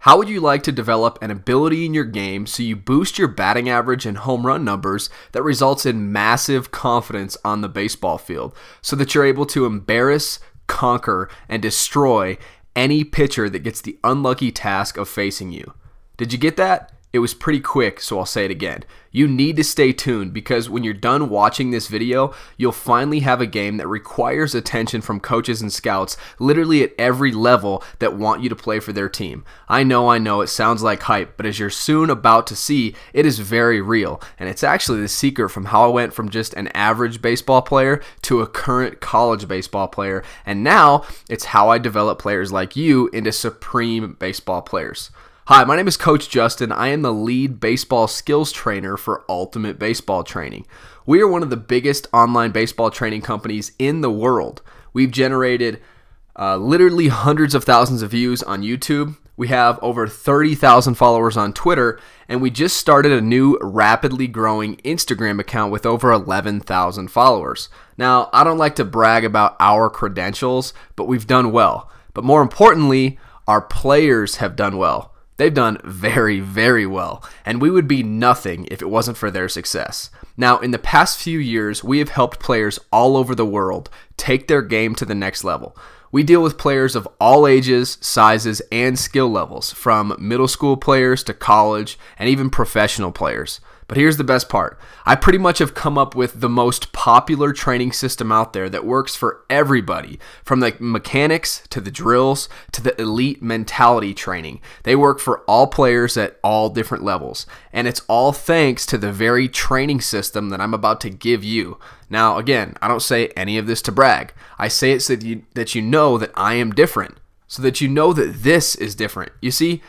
How would you like to develop an ability in your game so you boost your batting average and home run numbers that results in massive confidence on the baseball field so that you're able to embarrass, conquer, and destroy any pitcher that gets the unlucky task of facing you? Did you get that? It was pretty quick, so I'll say it again. You need to stay tuned because when you're done watching this video, you'll finally have a game that requires attention from coaches and scouts literally at every level that want you to play for their team. I know, it sounds like hype, but as you're soon about to see, it is very real. And it's actually the secret from how I went from just an average baseball player to a current college baseball player. And now it's how I develop players like you into supreme baseball players. Hi, my name is Coach Justin. I am the lead baseball skills trainer for Ultimate Baseball Training. We are one of the biggest online baseball training companies in the world. We've generated literally hundreds of thousands of views on YouTube. We have over 30,000 followers on Twitter, and we just started a new rapidly growing Instagram account with over 11,000 followers. Now, I don't like to brag about our credentials, but we've done well. But more importantly, our players have done well. They've done very, very well, and we would be nothing if it wasn't for their success. Now, in the past few years, we have helped players all over the world take their game to the next level. We deal with players of all ages, sizes, and skill levels, from middle school players to college and even professional players. But here's the best part. I pretty much have come up with the most popular training system out there that works for everybody, from the mechanics to the drills to the elite mentality training. They work for all players at all different levels. And it's all thanks to the very training system that I'm about to give you. Now, again, I don't say any of this to brag. I say it so that you know that I am different, so that you know that this is different. You see,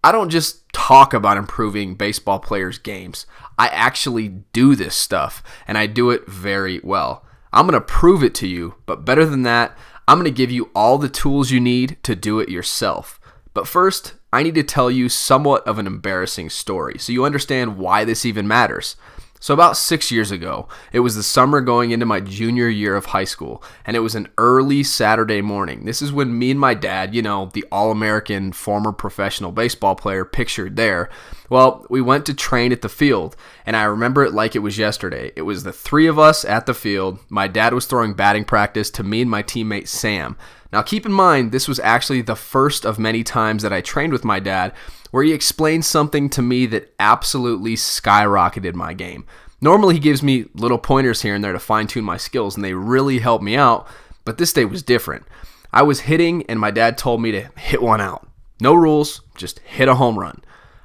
I don't just talk about improving baseball players' games. I actually do this stuff, and I do it very well. I'm going to prove it to you, but better than that, I'm going to give you all the tools you need to do it yourself. But first, I need to tell you somewhat of an embarrassing story so you understand why this even matters. So about 6 years ago, it was the summer going into my junior year of high school, and it was an early Saturday morning. This is when me and my dad, you know, the All-American former professional baseball player pictured there, well, we went to train at the field, and I remember it like it was yesterday. It was the three of us at the field. My dad was throwing batting practice to me and my teammate Sam. Now keep in mind, this was actually the first of many times that I trained with my dad where he explained something to me that absolutely skyrocketed my game. Normally he gives me little pointers here and there to fine-tune my skills, and they really help me out, but this day was different. I was hitting, and my dad told me to hit one out. No rules, just hit a home run.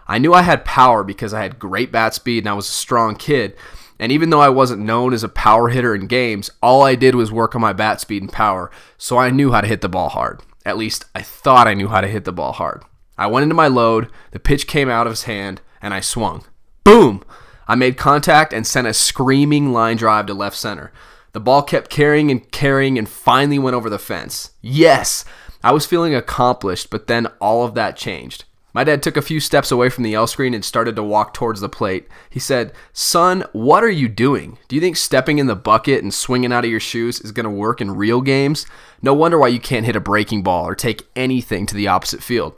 I knew I had power because I had great bat speed and I was a strong kid, and even though I wasn't known as a power hitter in games, all I did was work on my bat speed and power, so I knew how to hit the ball hard. At least I thought I knew how to hit the ball hard. I went into my load, the pitch came out of his hand, and I swung. Boom! I made contact and sent a screaming line drive to left center. The ball kept carrying and finally went over the fence. Yes! I was feeling accomplished, but then all of that changed. My dad took a few steps away from the yell screen and started to walk towards the plate. He said, "Son, what are you doing? Do you think stepping in the bucket and swinging out of your shoes is going to work in real games? No wonder why you can't hit a breaking ball or take anything to the opposite field."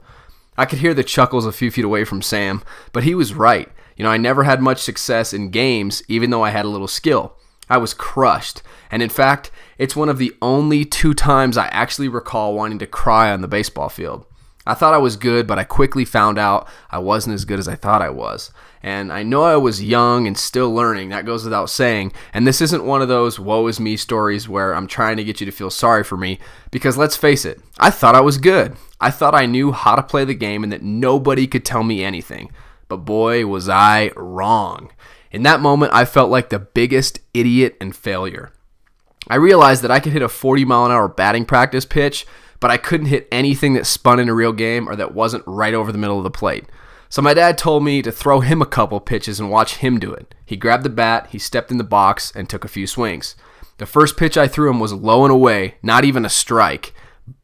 I could hear the chuckles a few feet away from Sam, but he was right. You know, I never had much success in games, even though I had a little skill. I was crushed, and in fact, it's one of the only 2 times I actually recall wanting to cry on the baseball field. I thought I was good, but I quickly found out I wasn't as good as I thought I was. And I know I was young and still learning, that goes without saying, and this isn't one of those woe is me stories where I'm trying to get you to feel sorry for me, because let's face it, I thought I was good. I thought I knew how to play the game and that nobody could tell me anything. But boy, was I wrong. In that moment, I felt like the biggest idiot and failure. I realized that I could hit a 40-mile-an-hour batting practice pitch, but I couldn't hit anything that spun in a real game or that wasn't right over the middle of the plate. So my dad told me to throw him a couple pitches and watch him do it. He grabbed the bat, he stepped in the box, and took a few swings. The first pitch I threw him was low and away, not even a strike.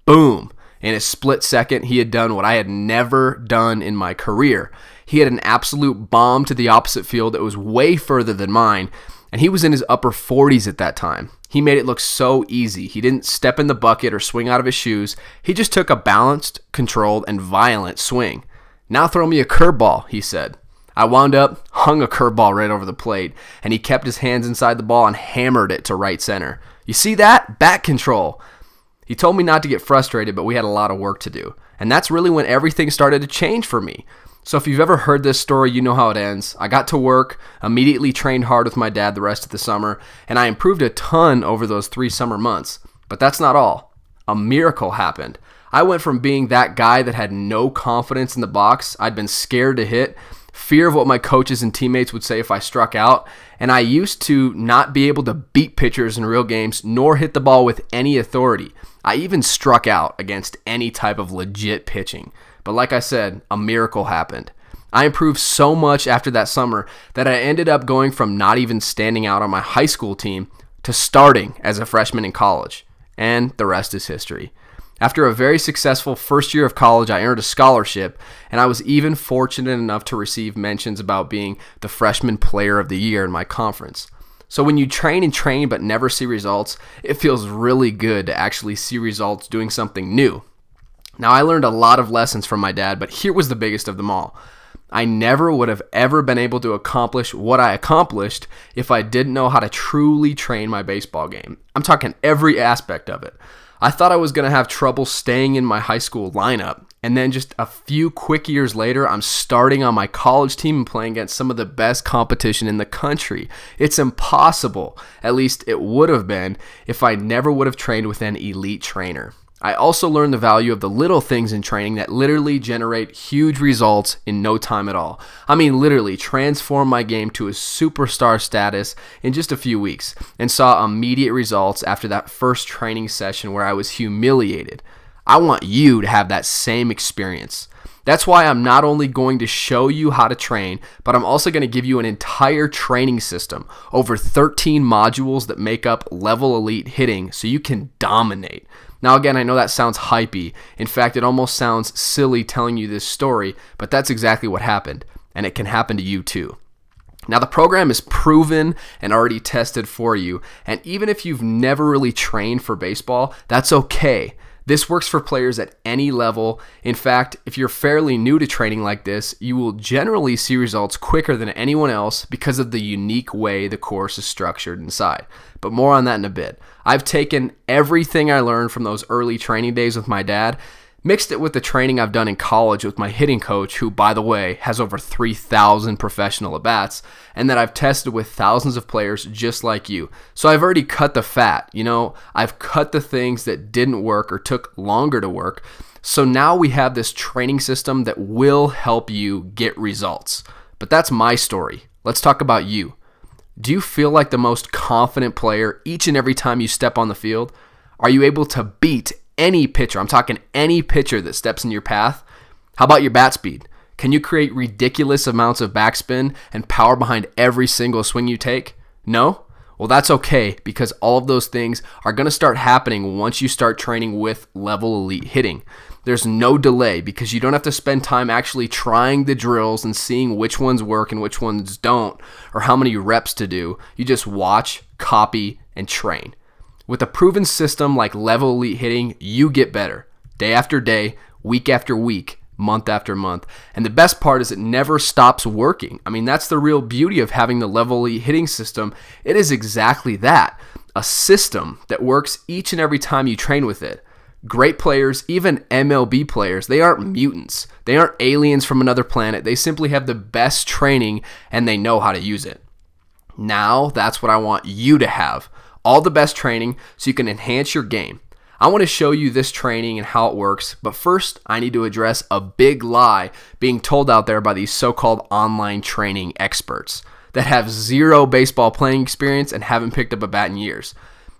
Boom! In a split second, he had done what I had never done in my career. He had an absolute bomb to the opposite field that was way further than mine, and he was in his upper 40s at that time. He made it look so easy. He didn't step in the bucket or swing out of his shoes. He just took a balanced, controlled, and violent swing. "Now throw me a curveball," he said. I wound up, hung a curveball right over the plate, and he kept his hands inside the ball and hammered it to right center. "You see that? Bat control." He told me not to get frustrated, but we had a lot of work to do. And that's really when everything started to change for me. So if you've ever heard this story, you know how it ends. I got to work, immediately trained hard with my dad the rest of the summer, and I improved a ton over those 3 summer months. But that's not all. A miracle happened. I went from being that guy that had no confidence in the box, I'd been scared to hit, fear of what my coaches and teammates would say if I struck out, and I used to not be able to beat pitchers in real games nor hit the ball with any authority. I even struck out against any type of legit pitching. But like I said, a miracle happened. I improved so much after that summer that I ended up going from not even standing out on my high school team to starting as a freshman in college. And the rest is history. After a very successful first year of college, I earned a scholarship, and I was even fortunate enough to receive mentions about being the freshman player of the year in my conference. So when you train and train but never see results, it feels really good to actually see results doing something new. Now, I learned a lot of lessons from my dad, but here was the biggest of them all. I never would have ever been able to accomplish what I accomplished if I didn't know how to truly train my baseball game. I'm talking every aspect of it. I thought I was going to have trouble staying in my high school lineup, and then just a few quick years later, I'm starting on my college team and playing against some of the best competition in the country. It's impossible. At least it would have been if I never would have trained with an elite trainer. I also learned the value of the little things in training that literally generate huge results in no time at all. I mean, literally transform my game to a superstar status in just a few weeks, and saw immediate results after that first training session where I was humiliated. I want you to have that same experience. That's why I'm not only going to show you how to train, but I'm also going to give you an entire training system, over 13 modules that make up Level Elite Hitting so you can dominate. Now again, I know that sounds hypey. In fact, it almost sounds silly telling you this story, but that's exactly what happened, and it can happen to you too. Now the program is proven and already tested for you, and even if you've never really trained for baseball, that's okay. This works for players at any level. In fact, if you're fairly new to training like this, you will generally see results quicker than anyone else because of the unique way the course is structured inside. But more on that in a bit. I've taken everything I learned from those early training days with my dad, mixed it with the training I've done in college with my hitting coach, who, by the way, has over 3,000 professional at-bats, and that I've tested with thousands of players just like you. So I've already cut the fat. I've cut the things that didn't work or took longer to work. So now we have this training system that will help you get results. But that's my story. Let's talk about you. Do you feel like the most confident player each and every time you step on the field? Are you able to beat any pitcher? I'm talking any pitcher that steps in your path. How about your bat speed? Can you create ridiculous amounts of backspin and power behind every single swing you take? No? Well, that's okay, because all of those things are going to start happening once you start training with Level Elite Hitting. There's no delay because you don't have to spend time actually trying the drills and seeing which ones work and which ones don't, or how many reps to do. You just watch, copy, and train. With a proven system like Level Elite Hitting, you get better day after day, week after week, month after month. And the best part is it never stops working. I mean, that's the real beauty of having the Level Elite Hitting system. It is exactly that, a system that works each and every time you train with it. Great players, even MLB players, they aren't mutants. They aren't aliens from another planet. They simply have the best training and they know how to use it. Now, that's what I want you to have. All the best training so you can enhance your game. I want to show you this training and how it works, but first I need to address a big lie being told out there by these so-called online training experts that have zero baseball playing experience and haven't picked up a bat in years.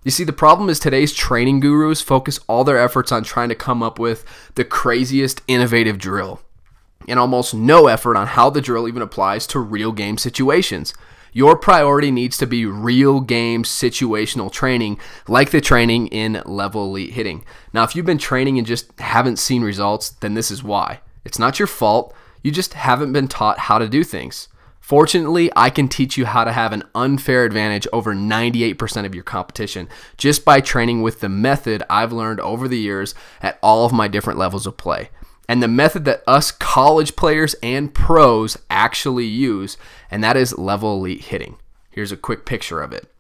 You see, the problem is today's training gurus focus all their efforts on trying to come up with the craziest innovative drill, and almost no effort on how the drill even applies to real game situations. Your priority needs to be real game situational training, like the training in Level Elite Hitting. Now, if you've been training and just haven't seen results, then this is why. It's not your fault. You just haven't been taught how to do things. Fortunately, I can teach you how to have an unfair advantage over 98% of your competition just by training with the method I've learned over the years at all of my different levels of play. and the method that us college players and pros actually use, and that is level elite hitting. Here's a quick picture of it.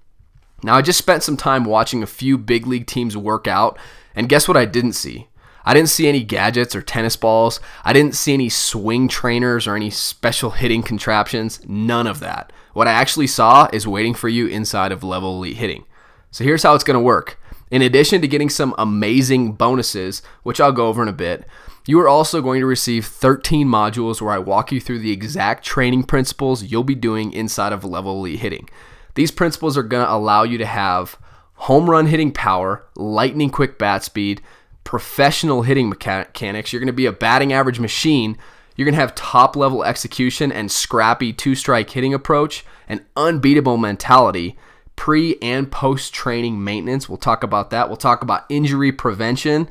Now, I just spent some time watching a few big league teams work out, and guess what I didn't see? I didn't see any gadgets or tennis balls. I didn't see any swing trainers or any special hitting contraptions. None of that. What I actually saw is waiting for you inside of level elite hitting. So here's how it's going to work. In addition to getting some amazing bonuses, which I'll go over in a bit, you are also going to receive 13 modules where I walk you through the exact training principles you'll be doing inside of level elite hitting. These principles are going to allow you to have home run hitting power, lightning quick bat speed, professional hitting mechanics. You're going to be a batting average machine. You're going to have top level execution and scrappy two-strike hitting approach, an unbeatable mentality, pre and post training maintenance. We'll talk about that. We'll talk about injury prevention.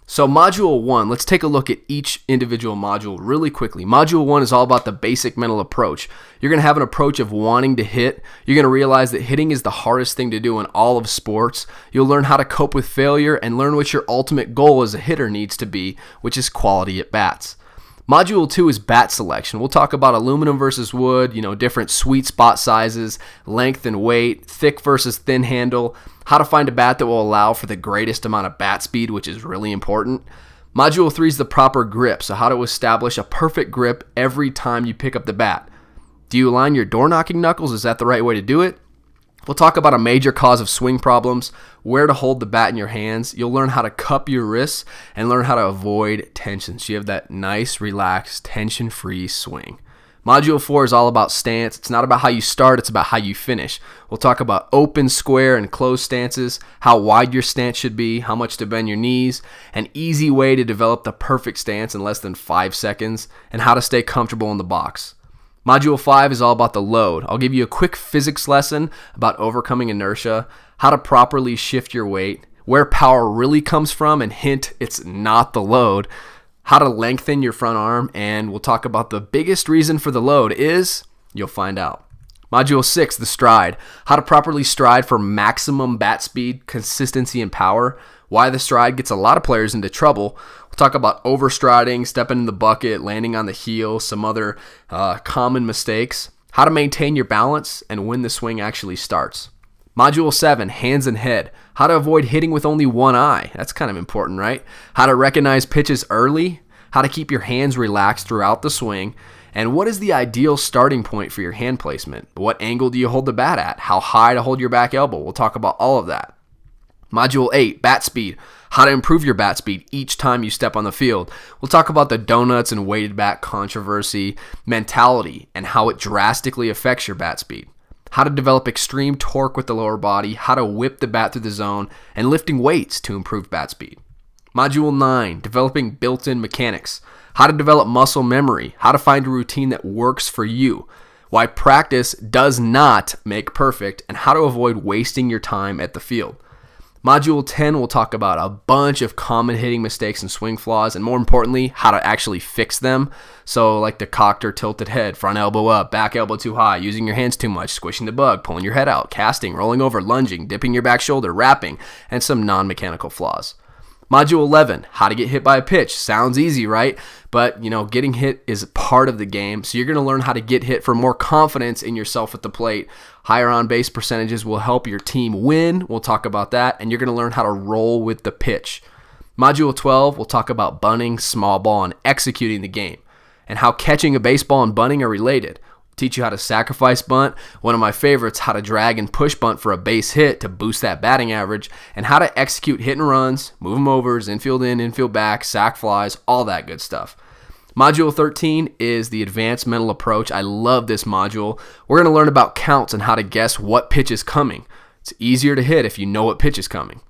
So module 1, let's take a look at each individual module really quickly. Module 1 is all about the basic mental approach. You're going to have an approach of wanting to hit. You're going to realize that hitting is the hardest thing to do in all of sports. You'll learn how to cope with failure and learn what your ultimate goal as a hitter needs to be, which is quality at bats. Module 2 is bat selection. We'll talk about aluminum versus wood, different sweet spot sizes, length and weight, thick versus thin handle, how to find a bat that will allow for the greatest amount of bat speed, which is really important. Module 3 is the proper grip, so how to establish a perfect grip every time you pick up the bat. Do you align your door knocking knuckles? Is that the right way to do it? We'll talk about a major cause of swing problems, where to hold the bat in your hands. You'll learn how to cup your wrists and learn how to avoid tension, so you have that nice, relaxed, tension-free swing. Module 4 is all about stance. It's not about how you start, it's about how you finish. We'll talk about open, square, and closed stances, how wide your stance should be, how much to bend your knees, an easy way to develop the perfect stance in less than 5 seconds, and how to stay comfortable in the box. Module 5 is all about the load. I'll give you a quick physics lesson about overcoming inertia, how to properly shift your weight, where power really comes from, and hint, it's not the load, how to lengthen your front arm, and we'll talk about the biggest reason for the load is, you'll find out. Module 6, the stride, how to properly stride for maximum bat speed, consistency, and power, why the stride gets a lot of players into trouble. We'll talk about overstriding, stepping in the bucket, landing on the heel, some other common mistakes, how to maintain your balance, and when the swing actually starts. Module 7, hands and head, how to avoid hitting with only one eye. That's kind of important, right? How to recognize pitches early, how to keep your hands relaxed throughout the swing, and what is the ideal starting point for your hand placement? What angle do you hold the bat at? How high to hold your back elbow? We'll talk about all of that. Module 8, bat speed, how to improve your bat speed each time you step on the field. We'll talk about the donuts and weighted bat controversy, mentality, and how it drastically affects your bat speed. How to develop extreme torque with the lower body, how to whip the bat through the zone, and lifting weights to improve bat speed. Module 9, developing built-in mechanics, how to develop muscle memory, how to find a routine that works for you, why practice does not make perfect, and how to avoid wasting your time at the field. Module 10 will talk about a bunch of common hitting mistakes and swing flaws, and more importantly, how to actually fix them. So like the cocked or tilted head, front elbow up, back elbow too high, using your hands too much, squishing the bug, pulling your head out, casting, rolling over, lunging, dipping your back shoulder, wrapping, and some non-mechanical flaws. Module 11, how to get hit by a pitch. Sounds easy, right? But, getting hit is part of the game, so you're going to learn how to get hit for more confidence in yourself at the plate. Higher on-base percentages will help your team win. We'll talk about that, and you're going to learn how to roll with the pitch. Module 12, we'll talk about bunting, small ball, and executing the game, and how catching a baseball and bunting are related. Teach you how to sacrifice bunt, one of my favorites, how to drag and push bunt for a base hit to boost that batting average, and how to execute hit and runs, move them overs, infield in, infield back, sac flies, all that good stuff. Module 13 is the advanced mental approach. I love this module. We're going to learn about counts and how to guess what pitch is coming. It's easier to hit if you know what pitch is coming.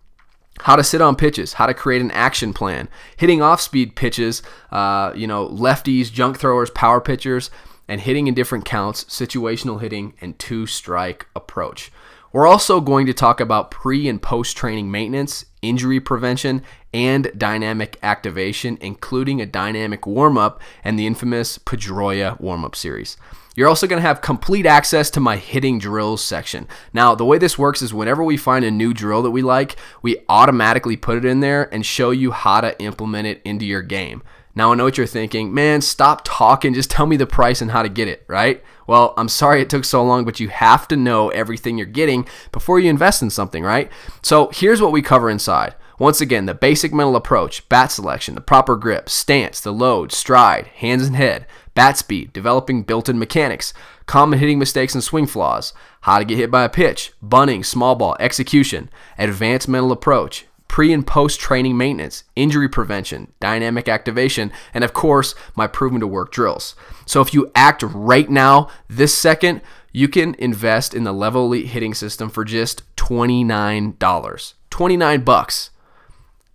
How to sit on pitches, how to create an action plan, hitting off-speed pitches, lefties, junk throwers, power pitchers, and hitting in different counts, situational hitting, and two-strike approach. We're also going to talk about pre- and post-training maintenance, injury prevention, and dynamic activation, including a dynamic warm-up and the infamous Pedroia warm-up series. You're also going to have complete access to my hitting drills section. Now, the way this works is whenever we find a new drill that we like, we automatically put it in there and show you how to implement it into your game. Now I know what you're thinking, man, stop talking, just tell me the price and how to get it, right? Well, I'm sorry it took so long, but you have to know everything you're getting before you invest in something, right? So here's what we cover inside. Once again, the basic mental approach, bat selection, the proper grip, stance, the load, stride, hands and head, bat speed, developing built-in mechanics, common hitting mistakes and swing flaws, how to get hit by a pitch, bunting, small ball, execution, advanced mental approach, pre and post training maintenance, injury prevention, dynamic activation, and of course, my proven to work drills. So if you act right now, this second, you can invest in the Level Elite hitting system for just $29. 29 bucks.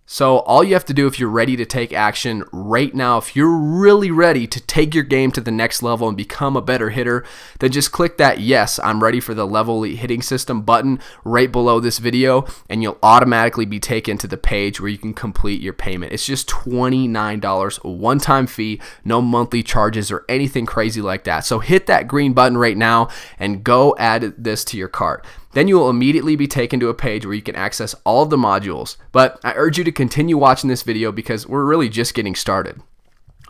So all you have to do if you're ready to take action right now, if you're really ready to take your game to the next level and become a better hitter, then just click that yes, I'm ready for the Level Elite hitting system button right below this video, and you'll automatically be taken to the page where you can complete your payment. It's just $29, a one-time fee, no monthly charges or anything crazy like that. So hit that green button right now and go add this to your cart. Then you will immediately be taken to a page where you can access all of the modules. But I urge you to continue watching this video because we're really just getting started.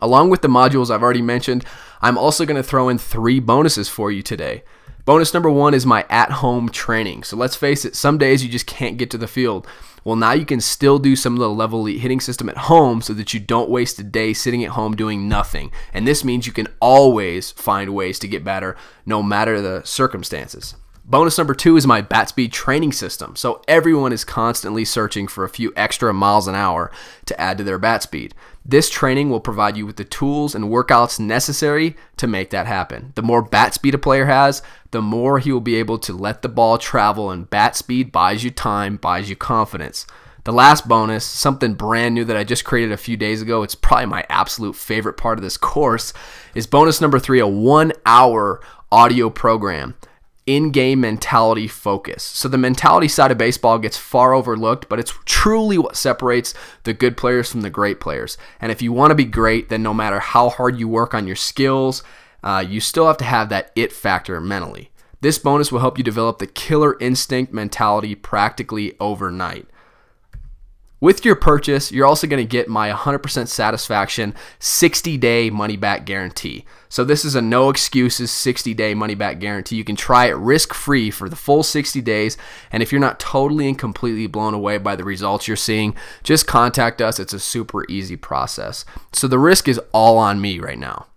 Along with the modules I've already mentioned, I'm also going to throw in 3 bonuses for you today. Bonus number 1 is my at-home training. So let's face it, some days you just can't get to the field. Well, now you can still do some of the Level Elite hitting system at home so that you don't waste a day sitting at home doing nothing. And this means you can always find ways to get better no matter the circumstances. Bonus number 2 is my bat speed training system. So everyone is constantly searching for a few extra miles an hour to add to their bat speed. This training will provide you with the tools and workouts necessary to make that happen. The more bat speed a player has, the more he will be able to let the ball travel, and bat speed buys you time, buys you confidence. The last bonus, something brand new that I just created a few days ago, it's probably my absolute favorite part of this course, is bonus number 3, a 1-hour audio program. In-game mentality focus. So the mentality side of baseball gets far overlooked, but it's truly what separates the good players from the great players. And if you want to be great, then no matter how hard you work on your skills, you still have to have that it factor mentally. This bonus will help you develop the killer instinct mentality practically overnight. With your purchase, you're also going to get my 100% satisfaction 60-day money-back guarantee. So this is a no excuses 60-day money-back guarantee. You can try it risk-free for the full 60 days, and if you're not totally and completely blown away by the results you're seeing, just contact us. It's a super easy process. So the risk is all on me right now.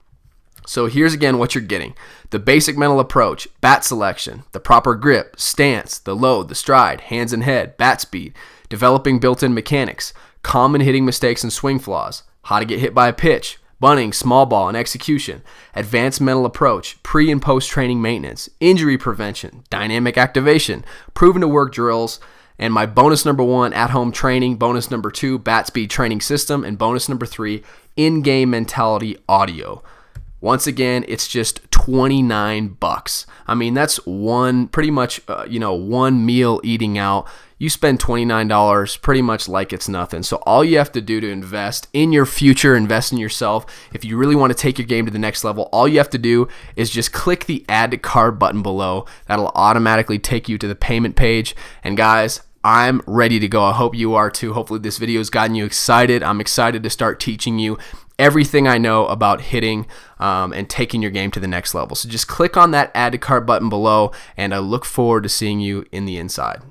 So here's again what you're getting. The basic mental approach, bat selection, the proper grip, stance, the load, the stride, hands and head, bat speed, developing built-in mechanics, common hitting mistakes and swing flaws, how to get hit by a pitch, bunting, small ball, and execution, advanced mental approach, pre and post training maintenance, injury prevention, dynamic activation, proven to work drills, and my bonus number 1, at-home training, bonus number 2, bat speed training system, and bonus number 3, in-game mentality audio. Once again, it's just 29 bucks. I mean, that's pretty much one meal eating out. You spend $29 pretty much like it's nothing. So all you have to do to invest in your future, invest in yourself, if you really want to take your game to the next level, all you have to do is just click the add to cart button below. That'll automatically take you to the payment page. And guys, I'm ready to go. I hope you are too. Hopefully this video has gotten you excited. I'm excited to start teaching you everything I know about hitting and taking your game to the next level. So just click on that add to cart button below, and I look forward to seeing you in the inside.